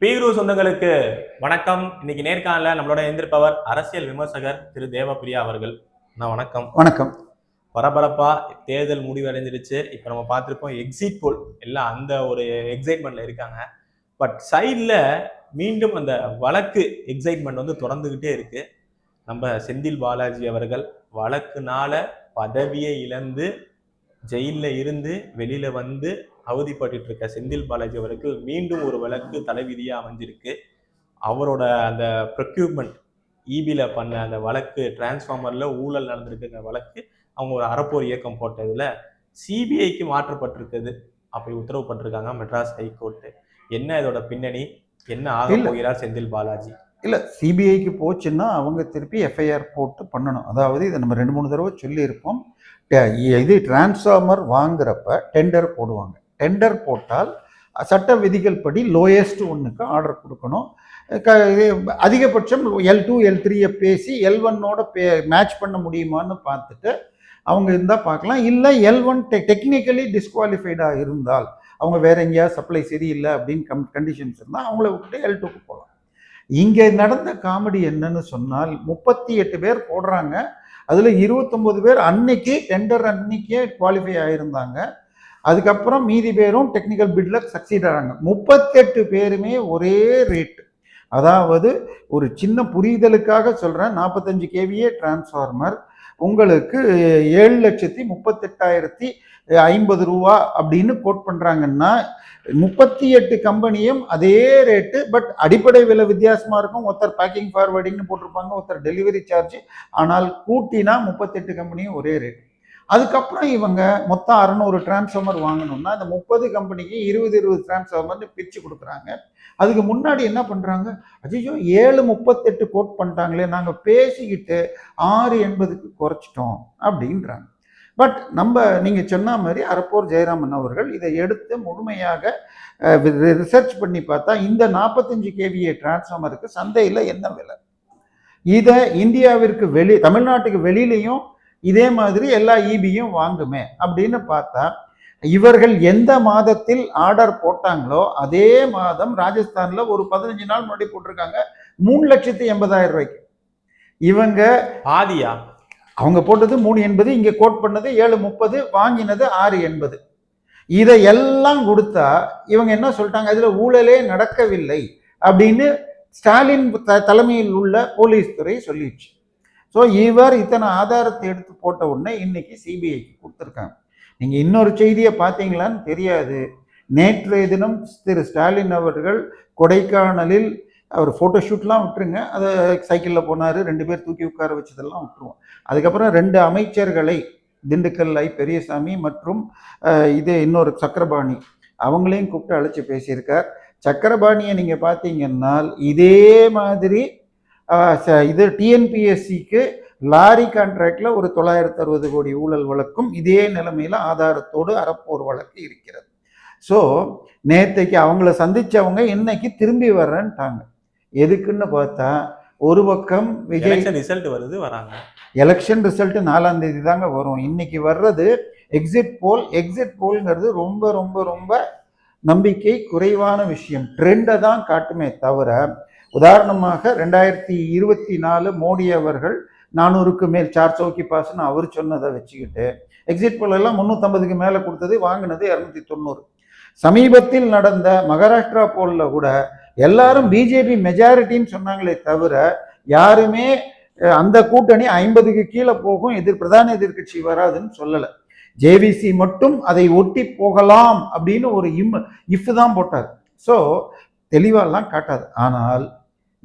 Beer சொந்தங்களுக்கு வணக்கம். இன்னைக்கு நேர்காணல நம்மளோட எந்திருப்பவர் அரசியல் விமர்சகர் திரு தேவப்பிரியா அவர்கள். வணக்கம். வணக்கம். பரபரப்பா தேர்தல் முடிவடைஞ்சிருச்சு. இப்ப நம்ம பார்த்திருப்போம் எக்ஸிட் போல் எல்லாம் அந்த ஒரு எக்ஸைட்மெண்ட்ல இருக்காங்க. பட் சைட்ல மீண்டும் அந்த வழக்கு எக்ஸைட்மெண்ட் தொடர்ந்துகிட்டே இருக்கு. நம்ம செந்தில் பாலாஜி அவர்கள் வழக்குனால பதவியை இழந்து ஜெயில இருந்து வெளியில வந்து அவதிப்பட்டு இருக்க செந்தில் பாலாஜி அவர்கள் மீண்டும் ஒரு வழக்கு தலைவிதியா அமைஞ்சிருக்கு. அவரோட அந்த ப்ரொக்யூர்மெண்ட் இபில பண்ண அந்த வழக்கு, டிரான்ஸ்ஃபார்மர்ல ஊழல் நடந்திருக்குங்கிற வழக்கு அவங்க ஒரு அறப்போர் இயக்கம் போட்டதுல சிபிஐக்கு மாற்றப்பட்டிருக்குது. அப்படி உத்தரவு பட்டிருக்காங்க மெட்ராஸ் ஹைகோர்ட். என்ன இதோட பின்னணி, என்ன ஆக போகிறார் செந்தில் பாலாஜி? இல்லை, சிபிஐக்கு போச்சுன்னா அவங்க திருப்பி எஃப்ஐஆர் போட்டு பண்ணணும். அதாவது இதை நம்ம 2-3 தடவை சொல்லியிருப்போம். இது டிரான்ஸ்ஃபார்மர் வாங்குறப்ப டெண்டர் போடுவாங்க. டெண்டர் போட்டால் சட்ட விதிகள் படி லோயஸ்ட் ஒன்றுக்கு ஆர்டர் கொடுக்கணும். அதிகபட்சம் L2 L3 பேசி L1ஓட மேட்ச் பண்ண முடியுமான்னு பார்த்துட்டு அவங்க இருந்தால் பார்க்கலாம். இல்லை L1 டெக்னிக்கலி டிஸ்குவாலிஃபைடாக இருந்தால், அவங்க வேற எங்கேயாவது சப்ளை சரியில்லை அப்படின்னு கண்டிஷன்ஸ் இருந்தால் அவங்கள விட்டுட்டு L2க்கு போகலாம். இங்கே நடந்த காமெடி என்னன்னு சொன்னால், 38 பேர் போடுறாங்க. அதில் 29 பேர் அன்னைக்கு டெண்டர் அன்னைக்கே குவாலிஃபை ஆகியிருந்தாங்க. அதுக்கப்புறம் மீதி பேரும் டெக்னிக்கல் பிட்ல சக்சீட் ஆகிறாங்க. 38 பேருமே ஒரே ரேட்டு. அதாவது ஒரு சின்ன புரிதலுக்காக சொல்கிறேன், 45 kVA டிரான்ஸ்ஃபார்மர் உங்களுக்கு 7,38,050 ரூபா அப்படின்னு கோட் பண்ணுறாங்கன்னா, 38 கம்பெனியும் அதே ரேட்டு. பட் அடிப்படை விலை வித்தியாசமாக இருக்கும். ஒருத்தர் பேக்கிங் ஃபார்வர்டிங்னு போட்டிருப்பாங்க, ஒருத்தர் டெலிவரி சார்ஜ். ஆனால் கூட்டினா 38 கம்பெனியும் ஒரே ரேட். அதுக்கப்புறம் இவங்க மொத்தம் 600 டிரான்ஸ்ஃபார்மர் வாங்கணும்னா அந்த 30 கம்பெனிக்கு 20 டிரான்ஸ்ஃபார்மர்னு பிரித்து கொடுக்குறாங்க. அதுக்கு முன்னாடி என்ன பண்ணுறாங்க, அஜிஜோ 738 கோட் பண்ணிட்டாங்களே, நாங்கள் பேசிக்கிட்டு 680க்கு குறைச்சிட்டோம் அப்படின்றாங்க. பட் நீங்கள் சொன்ன மாதிரி அறப்போர் ஜெயராமன் அவர்கள் இதை எடுத்து முழுமையாக ரிசர்ச் பண்ணி பார்த்தா இந்த 45 kVA டிரான்ஸ்ஃபார்மருக்கு சந்தையில் என்ன விலை, இதை இந்தியாவிற்கு தமிழ்நாட்டுக்கு வெளியிலையும் இதே மாதிரி எல்லா இபியும் வாங்குமே அப்படின்னு பார்த்தா, இவர்கள் எந்த மாதத்தில் ஆர்டர் போட்டாங்களோ அதே மாதம் ராஜஸ்தான்ல ஒரு 15 நாள் முன்னாடி போட்டிருக்காங்க 3,80,000 ரூபாய்க்கு. இவங்க ஆதியா அவங்க போட்டது 380, இங்க கோட் பண்ணது 730, வாங்கினது 680. இதையெல்லாம் கொடுத்தா இவங்க என்ன சொல்லிட்டாங்க, அதுல ஊழலே நடக்கவில்லை அப்படின்னு ஸ்டாலின் தலைமையில் உள்ள போலீஸ் துறை சொல்லிடுச்சு. ஸோ இவர் இத்தனை ஆதாரத்தை எடுத்து போட்ட உடனே இன்னைக்கு சிபிஐக்கு கொடுத்துருக்காங்க. நீங்கள் இன்னொரு செய்தியை பார்த்தீங்களான்னு தெரியாது. நேற்றைய தினம் திரு ஸ்டாலின் அவர்கள் கொடைக்கானலில் அவர் ஃபோட்டோஷூட்லாம் விட்டுருங்க, அதை சைக்கிளில் போனார், 2 பேர் தூக்கி உட்கார வச்சதெல்லாம் விட்டுருவோம். அதுக்கப்புறம் 2 அமைச்சர்களை, திண்டுக்கல் ஐ பெரியசாமி மற்றும் இன்னொரு சக்கரபாணி, அவங்களையும் கூப்பிட்டு அழைச்சி பேசியிருக்கார். சக்கரபாணியை நீங்கள் பார்த்தீங்கன்னா இதே மாதிரி இது டிஎன்பிஎஸ்சிக்கு லாரி கான்ட்ராக்ட்ல ஒரு 960 கோடி ஊழல் வழக்கும் இதே நிலைமையில ஆதாரத்தோடு அறப்போர் வழக்கு இருக்கிறது. ஸோ நேற்றைக்கு அவங்கள சந்திச்சவங்க இன்னைக்கு திரும்பி வர்றேன்ட்டாங்க. எதுக்குன்னு பார்த்தா, ஒரு பக்கம் விஜய் ரிசல்ட் வருது, வராங்க. எலெக்ஷன் ரிசல்ட் 4ஆம் தேதி தாங்க வரும். இன்னைக்கு வர்றது எக்ஸிட் போல். எக்ஸிட் போல்ங்கிறது ரொம்ப ரொம்ப ரொம்ப நம்பிக்கை குறைவான விஷயம். ட்ரெண்டை தான் காட்டுமே தவிர, உதாரணமாக 2024 மோடி அவர்கள் 400க்கு மேல் 400 கி பாஸ்ன்னு அவர் சொன்னதை வச்சுக்கிட்டு எக்ஸிட் போல் எல்லாம் 350க்கு மேலே கொடுத்தது, வாங்கினது 290. சமீபத்தில் நடந்த மகாராஷ்டிரா போல்ல கூட எல்லாரும் பிஜேபி மெஜாரிட்டின்னு சொன்னாங்களே தவிர யாருமே அந்த கூட்டணி 50க்கு கீழே போகும், பிரதான எதிர்கட்சி வராதுன்னு சொல்லலை. ஜேவிசி மட்டும் அதை ஒட்டி போகலாம் அப்படின்னு ஒரு இஃப் தான் போட்டார். ஸோ தெளிவாலாம் காட்டாது. ஆனால்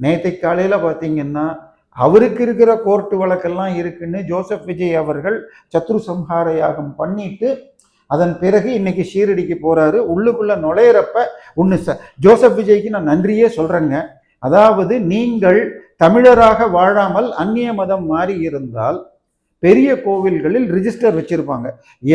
நேற்று காலையில் பார்த்தீங்கன்னா அவருக்கு இருக்கிற கோர்ட்டு வழக்கெல்லாம் இருக்குன்னு ஜோசப் விஜய் அவர்கள் சத்ரு சம்ஹார யாகம் பண்ணிட்டு அதன் பிறகு இன்னைக்கு ஷீரடிக்கு போறாரு. உள்ளுக்குள்ள நுழையிறப்ப ஜோசப் விஜய்க்கு நான் நன்றியே சொல்றேங்க. அதாவது நீங்கள் தமிழராக வாழாமல் அந்நிய மதம் மாறி இருந்தால் பெரிய கோவில்களில் ரிஜிஸ்டர் வச்சிருப்பாங்க.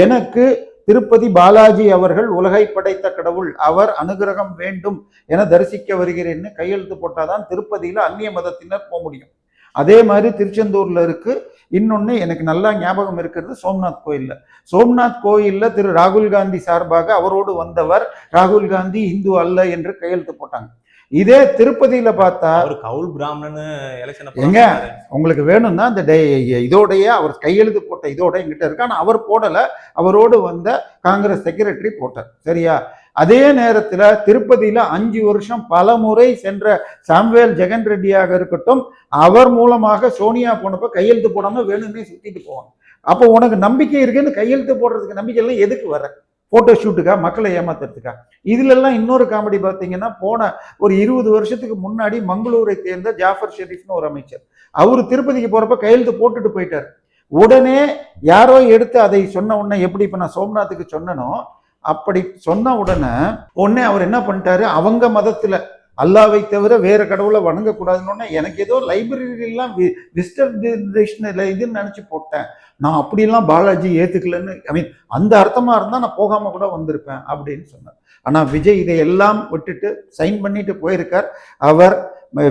எனக்கு திருப்பதி பாலாஜி அவர்கள் உலகை படைத்த கடவுள், அவர் அனுகிரகம் வேண்டும் என தரிசிக்க வருகிறேன்னு கையெழுத்து போட்டாதான் திருப்பதியில அந்நிய மதத்தினர் போக முடியும். அதே மாதிரி திருச்செந்தூர்ல இருக்கு. இன்னொன்னு எனக்கு நல்லா ஞாபகம் இருக்கிறது, சோம்நாத் கோயில்ல திரு ராகுல் காந்தி சார்பாக அவரோடு வந்தவர் ராகுல் காந்தி இந்து அல்ல என்று கையெழுத்து போட்டாங்க. இதே திருப்பதியில பார்த்தா அவர் கவுல் பிராமணன் எலெக்ஷன் எங்க உங்களுக்கு வேணும்னா அந்த இதோடைய அவர் கையெழுத்து போட்ட இதோட எங்கிட்ட இருக்கு. ஆனால் அவர் போடல, அவரோடு வந்த காங்கிரஸ் செக்ரட்டரி போட்டார். சரியா? அதே நேரத்தில் திருப்பதியில 5 வருஷம் பல முறை சென்ற சாம்வேல் ஜெகன் ரெட்டியாக இருக்கட்டும், அவர் மூலமாக சோனியா போனப்ப கையெழுத்து போடாம வேணும்னே சுத்திட்டு போவாங்க. அப்போ உனக்கு நம்பிக்கை இருக்குன்னு கையெழுத்து போடுறதுக்கு நம்பிக்கை எல்லாம் எதுக்கு வர? போட்டோ ஷூட்டுக்கா, மக்களை ஏமாத்துறதுக்கா? இதுல எல்லாம் இன்னொரு காமெடி பார்த்தீங்கன்னா, போன ஒரு 20 வருஷத்துக்கு முன்னாடி மங்களூரை சேர்ந்த ஜாஃபர் ஷெரீஃப்னு ஒரு அமைச்சர், அவரு திருப்பதிக்கு போறப்ப கையெழுத்து போட்டுட்டு போயிட்டார். உடனே யாரோ எடுத்து அதை சொன்ன உடனே, எப்படி இப்ப நான் சோம்நாத்துக்கு சொன்னனோ அப்படி சொன்ன உடனே அவர் என்ன பண்ணிட்டாரு, அவங்க மதத்துல அல்லாவை தவிர வேற கடவுளை வணங்கக்கூடாதுன்னு எனக்கு ஏதோ லைப்ரரிலாம் இதுன்னு நினைச்சு போட்டேன். நான் அப்படியெல்லாம் பாலாஜி ஏத்துக்கலன்னு, ஐ மீன் அந்த அர்த்தமா இருந்தா நான் போகாம கூட வந்திருப்பேன் அப்படின்னு சொன்னார். ஆனா விஜய் இதையெல்லாம் விட்டுட்டு சைன் பண்ணிட்டு போயிருக்கார். அவர்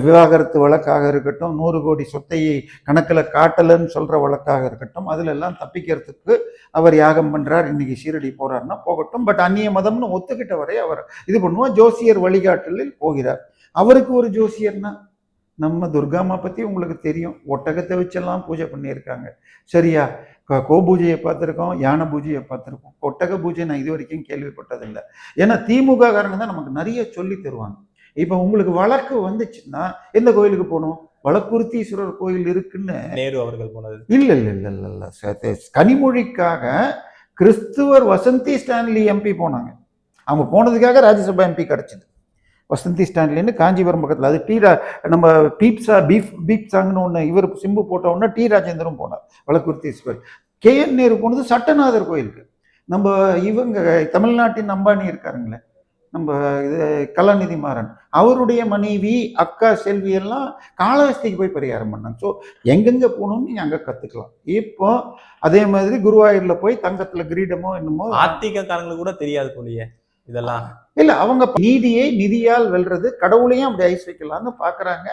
விவாகரத்து வழக்காக இருக்கட்டும், 100 கோடி சொத்தையை கணக்கில் காட்டலன்னு சொல்ற வழக்காக இருக்கட்டும், அதுல எல்லாம் தப்பிக்கிறதுக்கு அவர் யாகம் பண்றார். இன்னைக்கு ஷீரடி போறாருன்னா போகட்டும், பட் அந்நிய மதம்னு ஒத்துக்கிட்ட வரை அவர் இது பண்ணுவோம். ஜோசியர் வழிகாட்டலில் போகிறார். அவருக்கு ஒரு ஜோசியர்னா நம்ம துர்காமா பத்தி உங்களுக்கு தெரியும், ஒட்டகத்தை வச்செல்லாம் பூஜை பண்ணியிருக்காங்க. சரியா? கோ பூஜையை பார்த்துருக்கோம், யானை பூஜையை பார்த்துருக்கோம், ஒட்டக பூஜை நான் இது வரைக்கும் கேள்விப்பட்டதில்லை. ஏன்னா திமுக காரங்க தான் நமக்கு நிறைய சொல்லி தருவாங்க. இப்ப உங்களுக்கு வழக்கு வந்துச்சுன்னா எந்த கோயிலுக்கு போகணும்? வழக்குறுத்தீஸ்வரர் கோயில் இருக்குன்னு நேரு அவர்கள் போனது இல்ல இல்ல இல்ல இல்ல இல்ல கனிமொழிக்காக கிறிஸ்துவர் வசந்தி ஸ்டான்லி எம்பி போனாங்க. அவங்க போனதுக்காக ராஜ்யசபா எம்பி கிடைச்சது. வசந்தி ஸ்டான்லின்னு காஞ்சிபுரம் பக்கத்தில், அது நம்ம பீப் சாங்னு ஒன்று இவர் சிம்பு போட்ட உடனே டி ராஜேந்திரன் போனார் வழக்குறுத்தீஸ்வரர். KN நேரு போனது சட்டநாதர் கோயிலுக்கு. நம்ம இவங்க தமிழ்நாட்டின் அம்பானி இருக்காருங்களே, நம்ம இது கலாநிதி மாறன், அவருடைய மனைவி அக்கா செல்வி எல்லாம் காளஹஸ்திக்கு போய் பரிகாரம் பண்ணாங்க. ஸோ எங்கெங்க போகணும்னு நீங்க அங்கே கத்துக்கலாம். இப்போ அதே மாதிரி குருவாயூர்ல போய் தங்கத்துல கிரீடமோ என்னமோ ஆத்திக காரங்களுக்கு கூட தெரியாது போலியே இதெல்லாம். இல்ல, அவங்க நீதியை நிதியால் வெல்றது, கடவுளையும் அப்படி ஐஸ் வைக்கலாம்னு பாக்குறாங்க.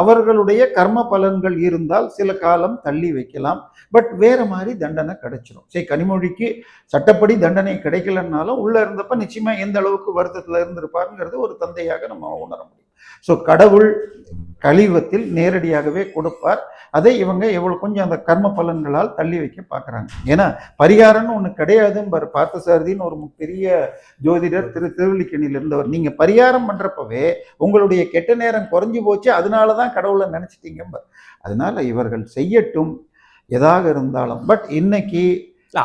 அவர்களுடைய கர்ம பலன்கள் இருந்தால் சில காலம் தள்ளி வைக்கலாம், பட் வேற மாதிரி தண்டனை கிடைச்சிடும். சரி, கனிமொழிக்கு சட்டப்படி தண்டனை கிடைக்கலன்னாலும் உள்ள இருந்தப்ப நிச்சயமா எந்த அளவுக்கு வருத்தத்துல இருந்திருப்பாருங்கிறது ஒரு தந்தையாக நம்ம உணர முடியும். ஸோ கடவுள் கலியுகத்தில் நேரடியாகவே கொடுப்பார். அதை இவங்க எவ்வளவு கொஞ்சம் அந்த கர்ம பலன்களால் தள்ளி வைக்க பார்க்குறாங்க. ஏன்னா பரிகாரம்னு ஒன்று கிடையாதுன்னு பார்த்தசாரதின்னு ஒரு பெரிய ஜோதிடர் திருவல்லிக்கேணியில் இருந்தவர், நீங்க பரிகாரம் பண்றப்பவே உங்களுடைய கெட்ட நேரம் குறைஞ்சு போச்சு, அதனாலதான் கடவுளை நினைச்சிட்டீங்க. அதனால இவர்கள் செய்யட்டும் எதாக இருந்தாலும். பட் இன்னைக்கு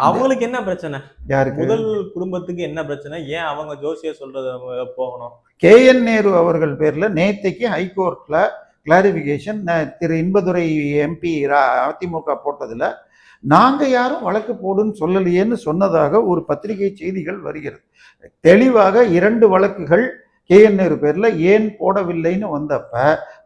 அவங்களுக்கு என்ன பிரச்சனை? யாருக்கு? முதல் குடும்பத்துக்கு என்ன பிரச்சனை? ஏன் அவங்க ஜோசியர் சொல்றத போகணும்? KN நேரு அவர்கள் பேர்ல நேத்தைக்கு ஹைகோர்ட்ல கிளாரிபிகேஷன் திரு இன்பதுரை MP அதிமுக போட்டதுல நாங்க யாரும் வழக்கு போடுன்னு சொல்லலையேன்னு சொன்னதாக ஒரு பத்திரிகை செய்திகள் வருகிறது. தெளிவாக 2 வழக்குகள் KN நேரு பேர்ல ஏன் போடவில்லைன்னு வந்தப்ப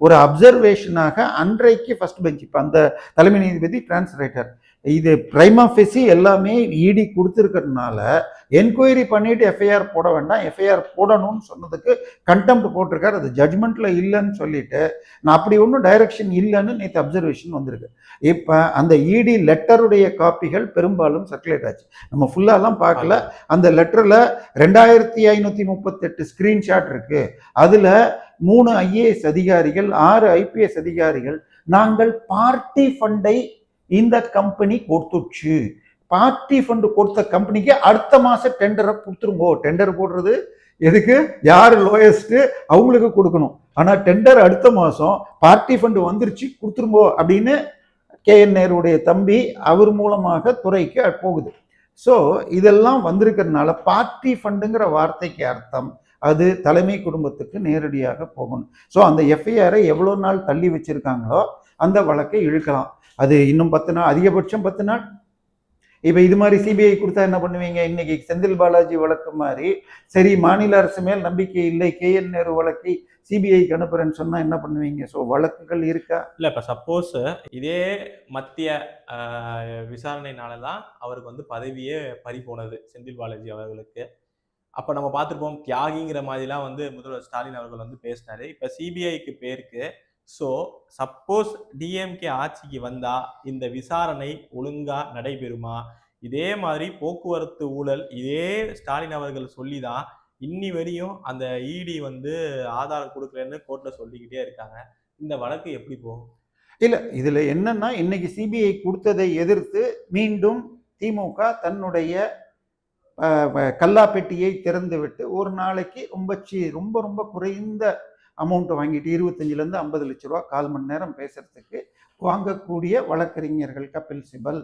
ஒரு அப்சர்வேஷனாக அன்றைக்கு ஃபர்ஸ்ட் பெஞ்ச், இப்ப அந்த தலைமை நீதிபதி டிரான்ஸ்லேட்டர், இது பிரைமா ஃபேசி எல்லாமே ED கொடுத்துருக்கிறதுனால என்கொயரி பண்ணிட்டு FIR போட வேண்டாம், FIR போடணும்னு சொன்னதுக்கு கண்டெம்ட் போட்டிருக்காரு. அது ஜட்மெண்ட்ல இல்லைன்னு சொல்லிட்டு நான் அப்படி ஒன்றும் டைரக்ஷன் இல்லைன்னு நேற்று அப்சர்வேஷன் வந்திருக்கு. இப்போ அந்த ED லெட்டருடைய காப்பிகள் பெரும்பாலும் சர்க்குலேட் ஆச்சு. நம்ம ஃபுல்லாலாம் பார்க்கல. அந்த லெட்டர்ல 2538 ஸ்கிரீன்ஷாட் இருக்கு. அதுல 3 IAS அதிகாரிகள், 6 IPS அதிகாரிகள், நாங்கள் பார்ட்டி ஃபண்டை இந்த கம்பெனி கொடுத்துச்சு, பார்ட்டி ஃபண்ட் கொடுத்த கம்பெனிக்கு அடுத்த மாசம் டெண்டரை கொடுத்துருங்கோ. டெண்டர் போடுறது எதுக்கு? யாரு லோயஸ்ட் அவங்களுக்கு கொடுக்கணும். ஆனா டெண்டர் அடுத்த மாசம் பார்ட்டி ஃபண்ட் வந்துருச்சு கொடுத்துருங்கோ அப்படின்னு KN நேருடைய தம்பி அவர் மூலமாக துறைக்கு போகுது. ஸோ இதெல்லாம் வந்திருக்கிறதுனால பார்ட்டி ஃபண்டுங்கிற வார்த்தைக்கு அர்த்தம் அது தலைமை குடும்பத்துக்கு நேரடியாக போகணும். ஸோ அந்த FIR-ஐ எவ்வளோ நாள் தள்ளி வச்சிருக்காங்களோ அந்த வழக்கை இழுக்கலாம். அது இன்னும் 10 நாள், அதிகபட்சம் 10 நாள். இப்போ இது மாதிரி CBI கொடுத்தா என்ன பண்ணுவீங்க? இன்னைக்கு செந்தில் பாலாஜி வழக்கு மாதிரி, சரி மாநில அரசு மேல் நம்பிக்கை இல்லை, KN நேரு வழக்கை CBIக்கு அனுப்புறேன்னு சொன்னா என்ன பண்ணுவீங்க? ஸோ வழக்குகள் இருக்கா? இல்லை, இப்போ சப்போஸ் இதே மத்திய விசாரணைனாலதான் அவருக்கு வந்து பதவியே பறி போனது செந்தில் பாலாஜி அவர்களுக்கு. அப்போ நம்ம பார்த்துருப்போம், தியாகிங்கிற மாதிரிலாம் வந்து முதல்வர் ஸ்டாலின் அவர்கள் வந்து பேசினாரு. இப்போ CBIக்கு பேருக்கு. ஸோ சப்போஸ் DMK ஆட்சிக்கு வந்தா இந்த விசாரணை ஒழுங்கா நடைபெறுமா? இதே மாதிரி போக்குவரத்து ஊழல் இதே ஸ்டாலின் அவர்கள் சொல்லிதான் இன்னி வரையும் அந்த இடி வந்து ஆதாரம் கொடுக்கலன்னு கோர்ட்ல சொல்லிக்கிட்டே இருக்காங்க. இந்த வழக்கு எப்படி போகும்? இல்ல இதுல என்னன்னா, இன்னைக்கு சிபிஐ கொடுத்ததை எதிர்த்து மீண்டும் திமுக தன்னுடைய கல்லாப்பெட்டியை திறந்துவிட்டு ஒரு நாளைக்கு ரொம்ப ரொம்ப குறைந்த அமௌண்ட் வாங்கிட்டு 25 50 லட்ச ரூபா 1/4 மணி நேரம் பேசுறதுக்கு வாங்கக்கூடிய வழக்கறிஞர்கள் கபில் சிபல்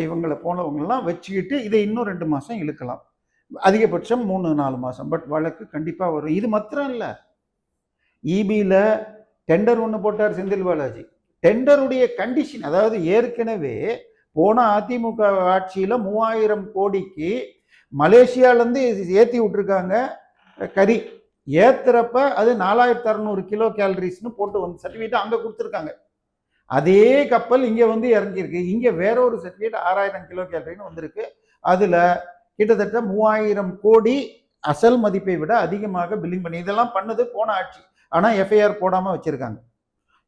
இவங்களை போனவங்கெல்லாம் வச்சுக்கிட்டு இதை இன்னும் 2 மாசம் இழுக்கலாம், அதிகபட்சம் 3-4 மாசம். பட் வழக்கு கண்டிப்பா வரும். இது மாத்திரம் இல்ல, இபியில டெண்டர் ஒன்று போட்டார் செந்தில் பாலாஜி. டெண்டருடைய கண்டிஷன், அதாவது ஏற்கனவே போன அதிமுக ஆட்சியில 3000 கோடிக்கு மலேசியாவிலேருந்து ஏற்றி விட்டுருக்காங்க கறி. ஏத்துறப்ப அது 4600 கிலோ கேலரிஸ்னு போட்டு வந்து சர்டிஃபிகேட் அங்கே கொடுத்துருக்காங்க. அதே கப்பல் இங்கே வந்து இறங்கியிருக்கு. இங்கே வேற ஒரு சர்டிஃபிகேட் 6000 கிலோ கேலரின்னு வந்திருக்கு. அதில் கிட்டத்தட்ட 3000 கோடி அசல் மதிப்பை விட அதிகமாக பில்லிங் பண்ணி இதெல்லாம் பண்ணது போன ஆட்சி. ஆனால் எஃப்ஐஆர் போடாமல் வச்சிருக்காங்க.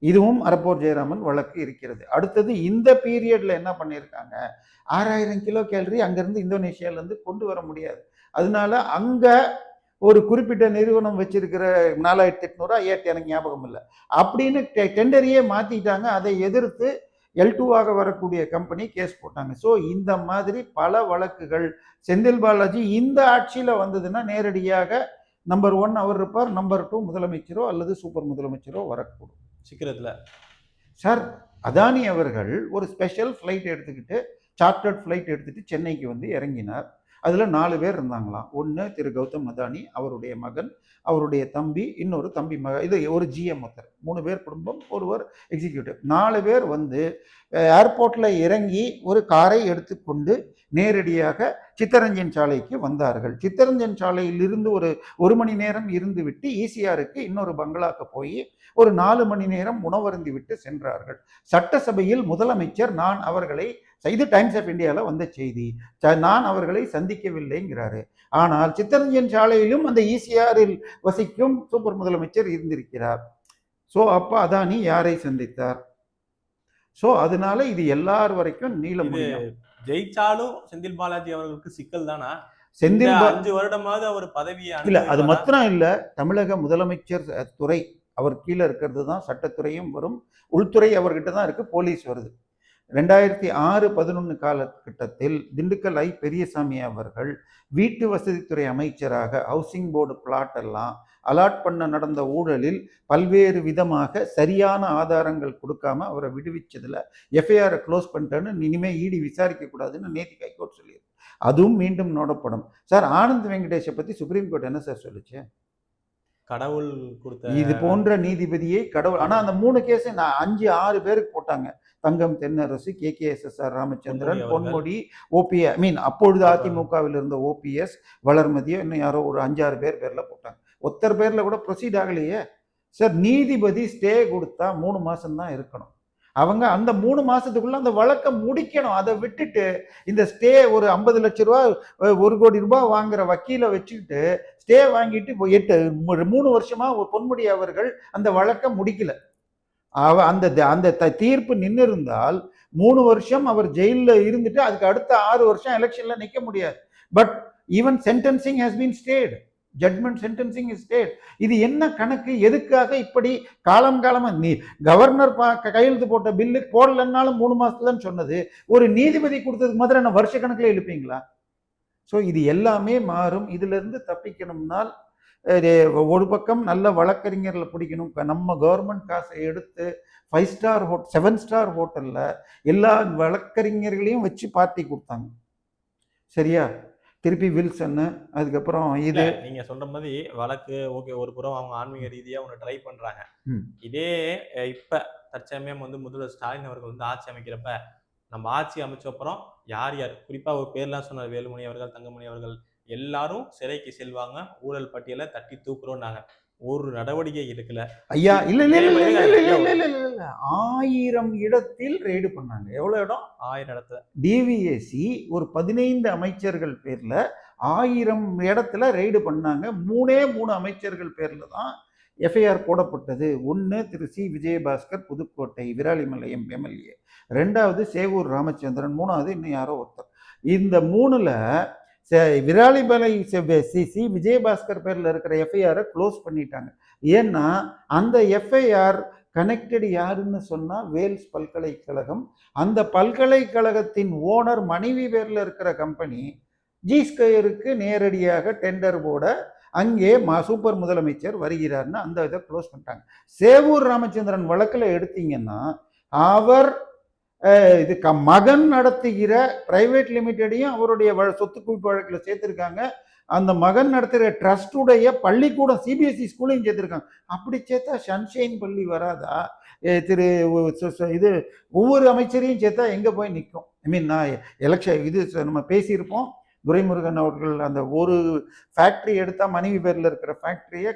இதுவும் அறப்போர் ஜெயராமன் வழக்கு இருக்கிறது. அடுத்தது இந்த பீரியட்ல என்ன பண்ணியிருக்காங்க, 6000 கிலோ கேலரி அங்கேருந்து இந்தோனேஷியாவிலேருந்து கொண்டு வர முடியாது. அதனால அங்கே ஒரு குறிப்பிட்ட நிறுவனம் வச்சிருக்கிற 4800 எனக்கு ஞாபகம் இல்லை அப்படின்னு டெண்டரையே மாற்றிட்டாங்க. அதை எதிர்த்து L2ஆக வரக்கூடிய கம்பெனி கேஸ் போட்டாங்க. ஸோ இந்த மாதிரி பல வழக்குகள் செந்தில் பாலாஜி இந்த ஆட்சியில் வந்ததுன்னா நேரடியாக நம்பர் 1 அவர் இருப்பார், நம்பர் 2 முதலமைச்சரோ அல்லது சூப்பர் முதலமைச்சரோ வரக்கூடும் சீக்கிரத்தில். சார் அதானி அவர்கள் ஒரு ஸ்பெஷல் ஃப்ளைட் எடுத்துக்கிட்டு சார்ட்டர்ட் ஃப்ளைட் எடுத்துகிட்டு சென்னைக்கு வந்து இறங்கினார். அதில் 4 பேர் இருந்தாங்களாம். ஒன்று திரு கௌதம் அதானி, அவருடைய மகன், அவருடைய தம்பி, இன்னொரு தம்பி இது ஒரு ஜிஎம் ஒருத்தர். 3 பேர் குடும்பம், ஒருவர் எக்ஸிக்யூட்டிவ். 4 பேர் வந்து ஏர்போர்ட்டில் இறங்கி ஒரு காரை எடுத்துக்கொண்டு நேரடியாக சித்தரஞ்சன் சாலைக்கு வந்தார்கள். சித்தரஞ்சன் சாலையில் இருந்து ஒரு மணி நேரம் இருந்து விட்டு ஈசிஆருக்கு இன்னொரு பங்களாக்கு போய் ஒரு 4 மணி நேரம் உணவருந்தி விட்டு சென்றார்கள். சட்டசபையில் முதலமைச்சர் நான் அவர்களை, இது டைம்ஸ் ஆஃப் இந்தியாவில் வந்த செய்தி, நான் அவர்களை சந்திக்கவில்லைங்கிறாரு. ஆனால் சித்தரஞ்சன் சாலையிலும் அந்த ஈசிஆரில் வசிக்கும் சூப்பர் முதலமைச்சர் இருந்திருக்கிறார். ஸோ அப்போ அதானி யாரை சந்தித்தார்? ஸோ அதனால இது எல்லார் வரைக்கும் நீள முடியும். ஜெயிச்சாலும் செந்தில் பாலாஜி அவர்களுக்கு சிக்கல் தானா? செந்தில் 5 வருடமாவது அவர் பதவியை இல்ல, அது மாத்திரம் இல்ல, தமிழக முதலமைச்சர் துறை அவர் கீழே இருக்கிறது தான் சட்டத்துறையும் வரும், உள்துறை அவர்கிட்ட தான் இருக்கு, போலீஸ் வருது. 2006-11 காலகட்டத்தில் திண்டுக்கல் ஐ பெரியசாமி அவர்கள் வீட்டு வசதித்துறை அமைச்சராக ஹவுசிங் போர்டு பிளாட் எல்லாம் அலாட் பண்ண நடந்த ஊழலில் பல்வேறு விதமாக சரியான ஆதாரங்கள் கொடுக்காம அவரை விடுவிச்சதுல எஃப்ஐஆரை க்ளோஸ் பண்ணிட்டேன்னு இனிமே இடி விசாரிக்க கூடாதுன்னு நேற்று ஹைகோர்ட் சொல்லியிருக்கு. அதுவும் மீண்டும் நோடப்படும். சார் ஆனந்த் வெங்கடேஷை பத்தி சுப்ரீம் கோர்ட் என்ன சார் சொல்லுச்சு? கடவுள் கொடுத்த இது போன்ற நீதிபதியை கடவுள். ஆனா அந்த 3 கேஸ் 5-6 பேருக்கு போட்டாங்க. தங்கம் தென்னரசு, KKSSR ராமச்சந்திரன், பொன்முடி, OPS, அப்பொழுது அதிமுகவில் இருந்த OPS, வளர்மதியோ, இன்னும் யாரோ ஒரு 5-6 பேர்ல போட்டாங்க. ஒருத்தர் பேர்ல கூட ப்ரொசீட் ஆகலையே சார். நீதிபதி ஸ்டே கொடுத்தா 3 மாசம் தான் இருக்கணும். அவங்க அந்த 3 மாசத்துக்குள்ள அந்த வழக்கை முடிக்கணும். அதை விட்டுட்டு இந்த ஸ்டே ஒரு 50 லட்சம் ரூபா 1 கோடி ரூபாய் வாங்குற வக்கீலை வச்சுக்கிட்டு ஸ்டே வாங்கிட்டு 3 வருஷமா பொன்முடி அவர்கள் அந்த வழக்கை முடிக்கல. அந்த தீர்ப்பு நின்று இருந்தால் 3 வருஷம் அவர் ஜெயிலில் இருந்துட்டு அதுக்கு அடுத்த 6 வருஷம் எலெக்ஷன்ல நிற்க முடியாது. But even sentencing has been stayed, judgment sentencing is stayed. இது என்ன கணக்கு? எதுக்காக இப்படி காலமா நீ கவர்னர் கையெழுத்து போட்ட பில்லு போடலன்னாலும் 3 மாசத்துலன்னு சொன்னது ஒரு நீதிபதி கொடுத்ததுக்கு மாதிரி என்ன வருஷ கணக்கில் எழுப்பீங்களா? ஸோ இது எல்லாமே மாறும். இதுல இருந்து தப்பிக்கணும்னால் ஒரு பக்கம் நல்ல வழக்கறிஞர்களை பிடிக்கணும். நம்ம கவர்மெண்ட் காசை எடுத்து 5 ஸ்டார் 7 ஸ்டார் ஹோட்டல்ல எல்லா வழக்கறிஞர்களையும் வச்சு பார்ட்டி கொடுத்தாங்க. சரியா? திருப்பி வில்சன்னு, அதுக்கப்புறம் இது நீங்க சொல்ற மாதிரி வழக்கு ஓகே, ஒரு புறம் அவங்க ஆன்மீக ரீதியா ஒன்று ட்ரை பண்றாங்க. இதே இப்ப தற்சமயம் வந்து முதல்வர் ஸ்டாலின் அவர்கள் வந்து ஆட்சி அமைக்கிறப்ப, நம்ம ஆட்சி அமைச்ச அப்புறம் யார் யார், குறிப்பா ஒரு பேர்லாம் சொன்னார், வேலுமணி அவர்கள், தங்கமணி அவர்கள், எல்லாரும் சிறைக்கு செல்வாங்க, ஊழல் பட்டியலை தட்டி தூக்குறோம்னாங்க. ஒரு நடவடிக்கை எடுக்கல. ஐயா. இல்ல 1000 இடத்தில் ரெய்டு பண்ணாங்க. எவ்வளவு இடம்? 1000 இடத்துல. டிவிஎஸ்சி ஒரு 15 அமைச்சர்கள் பேர்ல 1000 இடத்துல ரெய்டு பண்ணாங்க. 3 அமைச்சர்கள் பேர்ல தான் எஃப்ஐஆர் போடப்பட்டது. ஒன்று திரு சி விஜயபாஸ்கர், புதுக்கோட்டை விராலிமலையம் MLA, 2வது சேவூர் ராமச்சந்திரன், 3வது இன்னும் யாரோ ஒருத்தர். இந்த 3ல விராலிமலை சி விஜயபாஸ்கர் பேர்ல இருக்கிற எஃப்ஐஆரை க்ளோஸ் பண்ணிட்டாங்க. ஏன்னா அந்த எஃப்ஐஆர் கனெக்டட் யாருன்னு சொன்னா வேல்ஸ் பல்கலைக்கழகம். அந்த பல்கலைக்கழகத்தின் ஓனர் மனைவி பேர்ல இருக்கிற கம்பெனி ஜி ஸ்கொயருக்கு நேரடியாக டெண்டர் போட அங்கே சூப்பர் முதலமைச்சர் வருகிறார்னு அந்த இதை க்ளோஸ் பண்ணிட்டாங்க. சேவூர் ராமச்சந்திரன் வழக்கில் எடுத்தீங்கன்னா அவர் இது மகன் நடத்துகிற பிரைவேட் லிமிடெடையும் அவருடைய சொத்து குவிப்பு வழக்கில் சேர்த்திருக்காங்க. அந்த மகன் நடத்துகிற ட்ரஸ்டுடைய பள்ளிக்கூடம் சிபிஎஸ்இ ஸ்கூலையும் சேர்த்திருக்காங்க. அப்படி சேர்த்தா சன்ஷைன் பள்ளி வராதா? திரு இது ஒவ்வொரு அமைச்சரையும் சேர்த்தா எங்க போய் நிற்கும்? ஐ மீன் நான் எலெக்ஷன் இது நம்ம பேசியிருப்போம். துரைமுருகன் அவர்கள் அந்த ஒரு ஃபேக்ட்ரி எடுத்தா மனைவி பேர்ல இருக்கிற ஃபேக்டரியை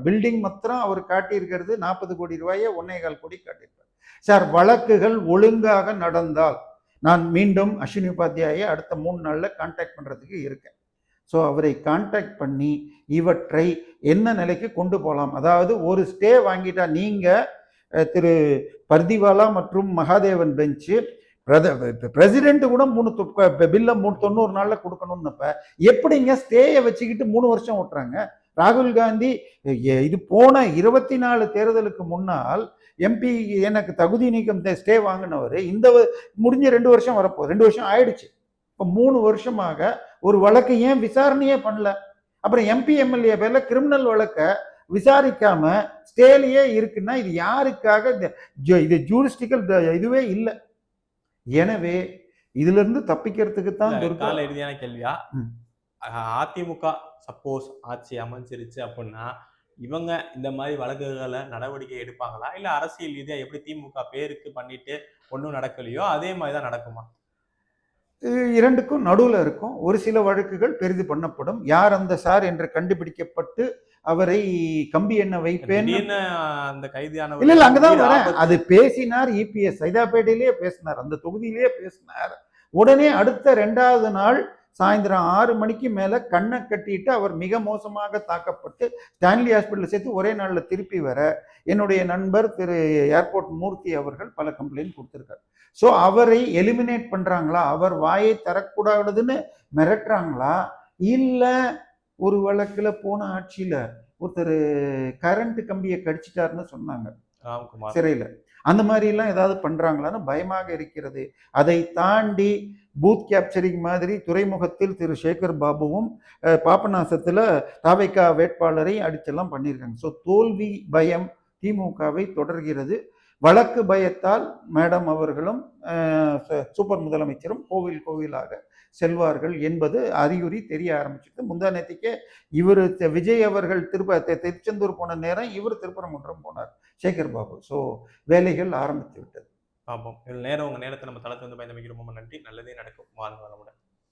பில்டிங் மாத்திரம் அவர் காட்டியிருக்கிறது 40 கோடி ரூபாயை 1.25 கோடி காட்டியிருக்கார். சார், வழக்குகள் ஒழுங்காக நடந்தால் நான் மீண்டும் அஸ்வினி உபாத்யாயை அடுத்த 3 நாள்ல கான்டாக்ட் பண்றதுக்கு இருக்கேன். ஸோ அவரை கான்டாக்ட் பண்ணி இவற்றை என்ன நிலைக்கு கொண்டு போகலாம். அதாவது ஒரு ஸ்டே வாங்கிட்டா நீங்க திரு பர்திவாலா மற்றும் மகாதேவன் பெஞ்சு பிரசிடென்ட் கூட 3 பில்ல 90 நாள்ல கொடுக்கணும்னப்ப எப்படிங்க ஸ்டேயை வச்சுக்கிட்டு 3 வருஷம் ஓட்டுறாங்க? ராகுல் காந்தி இது போன 24 தேர்தலுக்கு முன்னால் எம்பி எனக்கு தகுதி நீக்கம் ஸ்டே வாங்கினவர் இந்த முடிஞ்ச 2 வருஷம் வரப்போ 2 வருஷம் ஆயிடுச்சு. இப்போ 3 வருஷமாக ஒரு வழக்கு ஏன் விசாரணையே பண்ணல? அப்புறம் எம்பி எம்எல்ஏ பேர்ல கிரிமினல் வழக்க விசாரிக்காம ஸ்டேலியே இருக்குன்னா இது யாருக்காக? இது ஜூரிஸ்டிக்கல் இதுவே இல்லை. எனவே இதுல இருந்து தப்பிக்கிறதுக்கு தான் கால இறுதியான கேள்வியா, அதிமுக சப்போஸ் ஆட்சி அமைஞ்சிருச்சு அப்படின்னா இவங்க இந்த மாதிரி வழக்குகளை நடவடிக்கை எடுப்பாங்களா? இல்ல அரசியல் ரீதியா எப்படி திமுக பேருக்கு பண்ணிட்டு ஒன்றும் நடக்கலையோ அதே மாதிரிதான் நடக்குமா? இரண்டுக்கும் நடுவுல இருக்கும். ஒரு சில வழக்குகள் பெரிது பண்ணப்படும். யார் அந்த சார் என்று கண்டுபிடிக்கப்பட்டு அவரை கம்பி எண்ண வைப்பேன். அந்த கைதியான இல்ல அங்கதான் வரேன். அது பேசினார் இபிஎஸ் சைதாப்பேட்டையிலேயே பேசினார், அந்த தொகுதியிலேயே பேசினார். உடனே அடுத்த 2வது நாள் சாயந்தரம் 6 மணிக்கு மேல கண்ணை கட்டிட்டு அவர் மிக மோசமாக தாக்கப்பட்டு ஸ்டான்லி ஹாஸ்பிட்டல் சேர்த்து ஒரே நாள்ல திருப்பி வர என்னுடைய நண்பர் திரு ஏர்போர்ட் மூர்த்தி அவர்கள் பல கம்ப்ளைண்ட் கொடுத்திருக்காரு. ஸோ அவரை எலிமினேட் பண்றாங்களா, அவர் வாயை தரக்கூடாதுன்னு மிரட்டுறாங்களா, இல்ல ஒரு வழக்குல போன ஆட்சியில ஒருத்தர் கரண்ட் கம்பியை கடிச்சிட்டாருன்னு சொன்னாங்க சிறையில, அந்த மாதிரி எல்லாம் ஏதாவது பண்றாங்களான்னு பயமாக இருக்கிறது. அதை தாண்டி பூத் கேப்சரிங் மாதிரி துறைமுகத்தில் திரு சேகர் பாபுவும் பாபநாசத்துல தாவைக்கா வேட்பாளரை அடிச்செல்லாம் பண்ணியிருக்காங்க. ஸோ தோல்வி பயம் திமுகவை தொடர்கிறது. வழக்கு பயத்தால் மேடம் அவர்களும் சூப்பர் முதலமைச்சரும் கோவிலாக செல்வார்கள் என்பது அறிகுறி தெரிய ஆரம்பிச்சிட்டு முந்தா நேற்றுக்கே இவர் விஜய் அவர்கள் திருச்செந்தூர் போன நேரம் இவர் திருப்பரங்குன்றம் போனார் சேகர் பாபு. ஸோ வேலைகள் ஆரம்பித்து விட்டது. ஆமாம், நேரம் உங்க நேரத்தை நம்ம தளத்தை வந்து பயந்தமைக்கு ரொம்ப நன்றி. நல்லதே நடக்கும். வாழ்க வளமுடன்.